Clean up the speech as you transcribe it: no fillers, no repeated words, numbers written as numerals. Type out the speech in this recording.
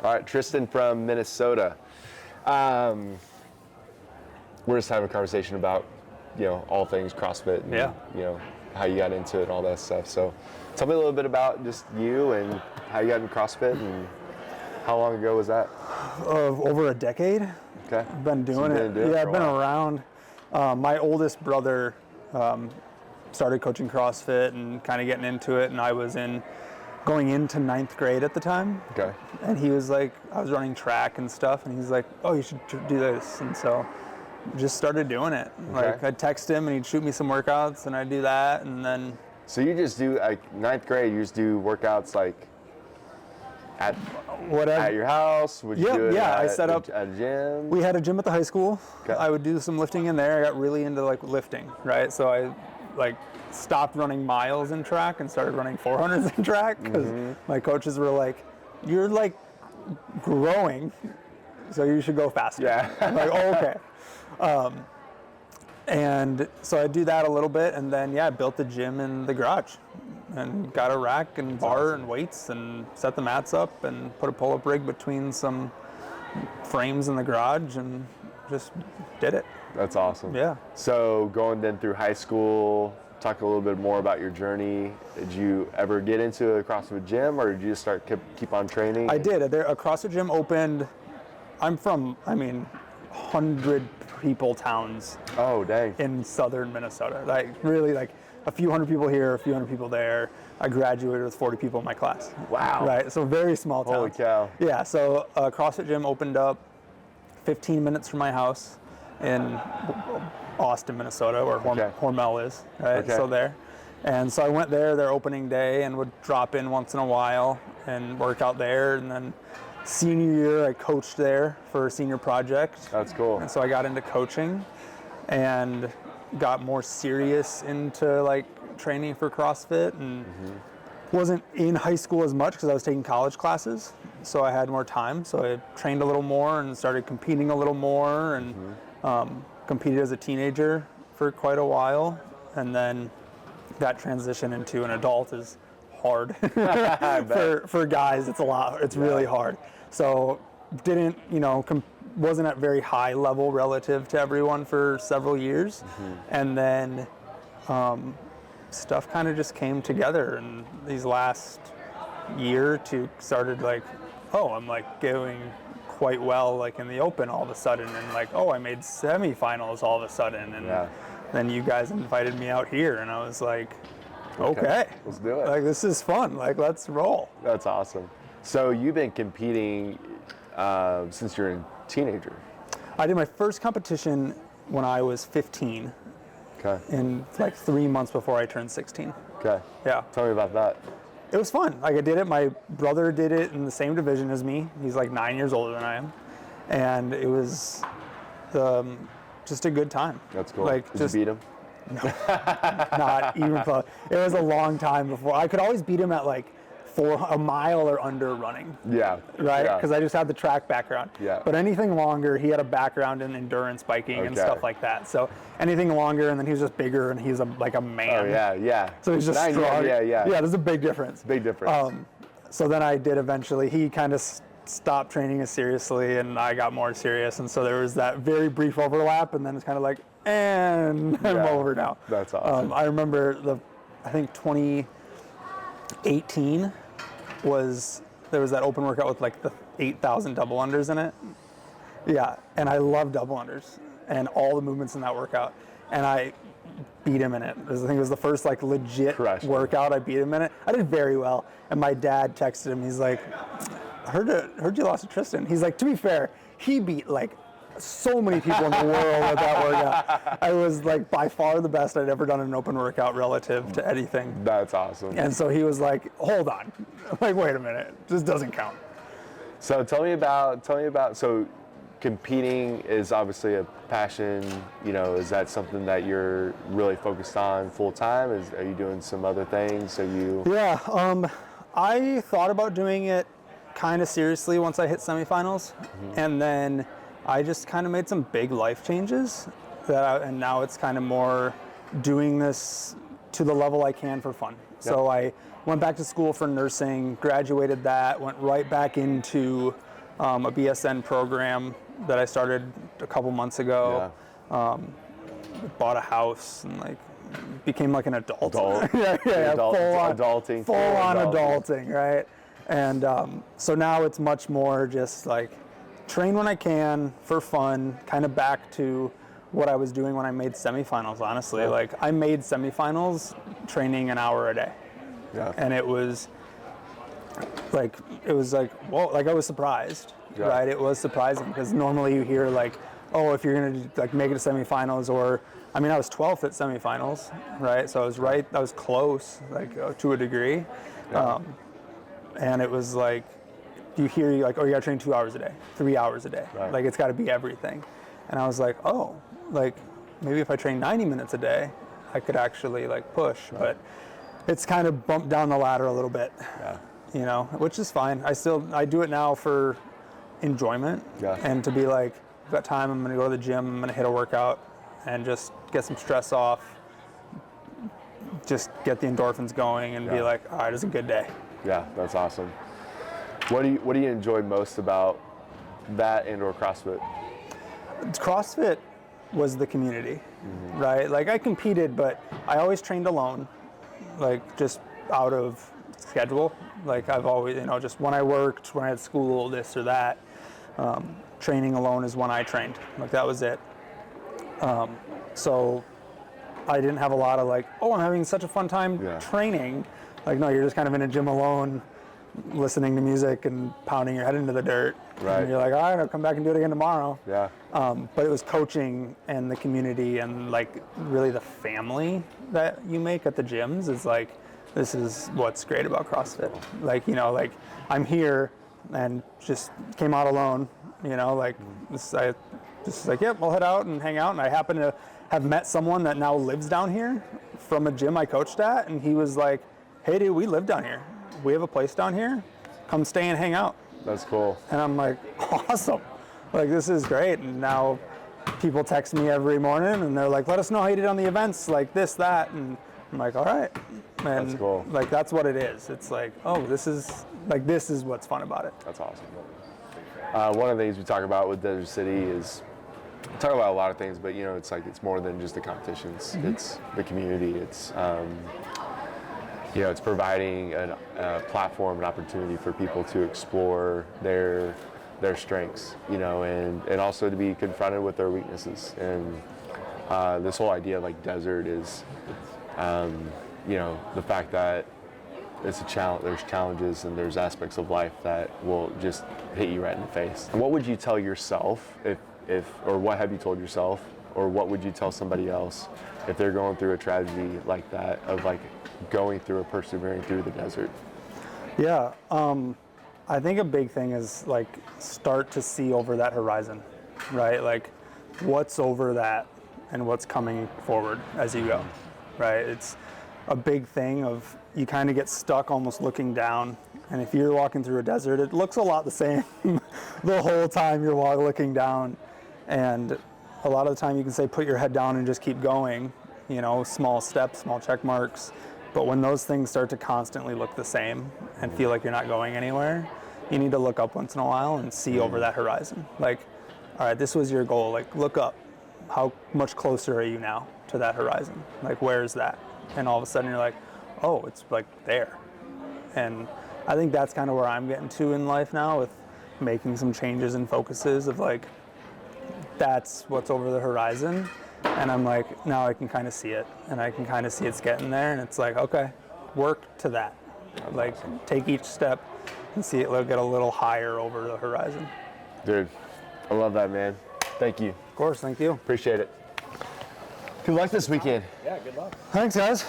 All right, Tristan from Minnesota. We're just having a conversation about, all things CrossFit and, how you got into it and all that stuff. So tell me a little bit about just you and how you got into CrossFit and how long ago was that? Over a decade. Okay. I've been doing it. Yeah, I've been around. My oldest brother started coaching CrossFit and kind of getting into it, and I was going into 9th grade at the time. Okay. And he was like, I was running track and stuff, and he's like, oh, you should do this. And so just started doing it. Okay. Like I'd text him and he'd shoot me some workouts and I'd do that, and then. So you just do, like 9th grade, you just do workouts like at your house? Would you do it I set up at a gym? We had a gym at the high school. Okay. I would do some lifting in there. I got really into like lifting, right? So I stopped running miles in track and started running 400s in track because my coaches were like, you're like growing, so you should go faster. Yeah. I'm like, oh, okay. And so I do that a little bit, and then I built the gym in the garage and got a rack and bar and weights and set the mats up and put a pull-up rig between some frames in the garage and just did it. That's awesome. Yeah. So going then through high school, talk a little bit more about your journey. Did you ever get into a CrossFit gym, or did you just keep on training? I did. A CrossFit gym opened. I'm from, 100 people towns. Oh, dang. In southern Minnesota. Like really like a few hundred people here, a few hundred people there. I graduated with 40 people in my class. Wow. Right, so very small town. Holy cow. Yeah, so a CrossFit gym opened up 15 minutes from my house in Austin, Minnesota, where Hormel is, right? Okay. So there. And so I went there their opening day and would drop in once in a while and work out there. And then senior year, I coached there for a senior project. That's cool. And so I got into coaching and got more serious into like training for CrossFit, and wasn't in high school as much because I was taking college classes. So I had more time. So I trained a little more and started competing a little more, and competed as a teenager for quite a while. And then that transition into an adult is hard. for guys, it's a lot. It's really hard. So didn't, wasn't at very high level relative to everyone for several years. And then stuff kind of just came together, and these last year or two started like, oh, I'm like going quite well like in the open all of a sudden, and like, oh, I made semifinals all of a sudden, and then you guys invited me out here, and I was like, okay, let's do it. Like, this is fun. Like, let's roll. That's awesome. So you've been competing since you're a teenager. I did my first competition when I was 15. Okay. In like 3 months before I turned 16. Okay. Yeah. Tell me about that. It was fun. Like, I did it. My brother did it in the same division as me. He's like 9 years older than I am. And it was just a good time. That's cool. Like, did you beat him? No, not even close. It was a long time before. I could always beat him at like a mile or under running. Yeah. Right? Yeah. Because I just had the track background. Yeah. But anything longer, he had a background in endurance biking and stuff like that. So anything longer, and then he was just bigger, and he's like a man. Oh, yeah. So he's just strong. Yeah. Yeah, there's a big difference. Big difference. So then I did eventually. He kind of stopped training as seriously, and I got more serious. And so there was that very brief overlap, and then it's kind of like, and I'm over now. That's awesome. I remember I think 2018 there was that open workout with like the 8,000 double unders in it. Yeah, and I love double unders and all the movements in that workout. And I beat him in it. I think it was the first like legit workout I beat him in it. I did very well. And my dad texted him. He's like, I heard you lost to Tristan. He's like, to be fair, he beat like so many people in the world with that workout. I was like by far the best I'd ever done in an open workout relative to anything. That's awesome. And so he was like, hold on. I'm like, wait a minute, this doesn't count. So tell me about, so competing is obviously a passion, is that something that you're really focused on full time? Are you doing some other things? Yeah, I thought about doing it kind of seriously once I hit semifinals, and then I just kind of made some big life changes, and now it's kind of more doing this to the level I can for fun. Yep. So I went back to school for nursing, graduated that, went right back into a BSN program that I started a couple months ago. Yeah. Bought a house and like became like an adult. Yeah, Adulting, full on adulting, right? And so now it's much more just like train when I can for fun, kind of back to what I was doing when I made semifinals, honestly. Yeah. Like I made semifinals training an hour a day. Yeah. And it was like, whoa, like I was surprised, yeah. right? It was surprising because normally you hear like, oh, if you're gonna like make it to semifinals, or, I mean, I was 12th at semifinals, right? So I was close, like to a degree. Yeah. And it was like, you hear like, oh, you gotta train 2 hours a day, 3 hours a day. Right. Like it's gotta be everything. And I was like, oh, like maybe if I train 90 minutes a day, I could actually like push, right. but it's kind of bumped down the ladder a little bit, yeah. you know, which is fine. I do it now for enjoyment yeah. and to be like, I've got time, I'm gonna go to the gym, I'm gonna hit a workout and just get some stress off, just get the endorphins going and yeah. be like, all right, it's a good day. Yeah, that's awesome. What do you enjoy most about that and/or CrossFit? CrossFit was the community, right? Like I competed, but I always trained alone, like just out of schedule. Like I've always, you know, just when I worked, when I had school, this or that, training alone is when I trained. Like that was it. So I didn't have a lot of like, oh, I'm having such a fun time yeah. training. Like, no, you're just kind of in a gym alone, listening to music and pounding your head into the dirt. Right. And you're like, all right, I'll come back and do it again tomorrow. Yeah. But it was coaching and the community and like really the family that you make at the gyms is like, this is what's great about CrossFit. Like, you know, like I'm here and just came out alone, you know, like I just like, yep, I'll head out and hang out. And I happen to have met someone that now lives down here from a gym I coached at. And he was like, hey dude, we live down here. We have a place down here. Come stay and hang out. That's cool. And I'm like, awesome. Like, this is great. And now people text me every morning and they're like, let us know how you did on the events, like this, that. And I'm like, all right. And that's cool. Like, that's what it is. It's like, oh, this is what's fun about it. That's awesome. One of the things we talk about with Desert City is, we talk about a lot of things, but you know, it's like, it's more than just the competitions. Mm-hmm. It's the community. It's, you know, it's providing a platform, an opportunity for people to explore their strengths, you know, and also to be confronted with their weaknesses. And this whole idea of like desert is, you know, the fact that it's a challenge. There's challenges and there's aspects of life that will just hit you right in the face. What would you tell yourself or what have you told yourself, or what would you tell somebody else if they're going through a tragedy like that, of like going through or persevering through the desert? Yeah, I think a big thing is like start to see over that horizon, right? Like what's over that and what's coming forward as you go, right? It's a big thing of you kind of get stuck almost looking down. And if you're walking through a desert, it looks a lot the same the whole time you're looking down. And a lot of the time you can say, put your head down and just keep going, you know, small steps, small check marks. But when those things start to constantly look the same and feel like you're not going anywhere, you need to look up once in a while and see over that horizon. Like, all right, this was your goal. Like, look up. How much closer are you now to that horizon? Like, where's that? And all of a sudden you're like, oh, it's like there. And I think that's kind of where I'm getting to in life now, with making some changes and focuses of like, that's what's over the horizon. And I'm like, now I can kind of see it, and I can kind of see it's getting there, and it's like, okay, work to that. That's like awesome. Take each step and see it get a little higher over the horizon. Dude, I love that, man. Thank you. Of course, thank you. Appreciate it. Good luck this weekend. Yeah, good luck. Thanks, guys.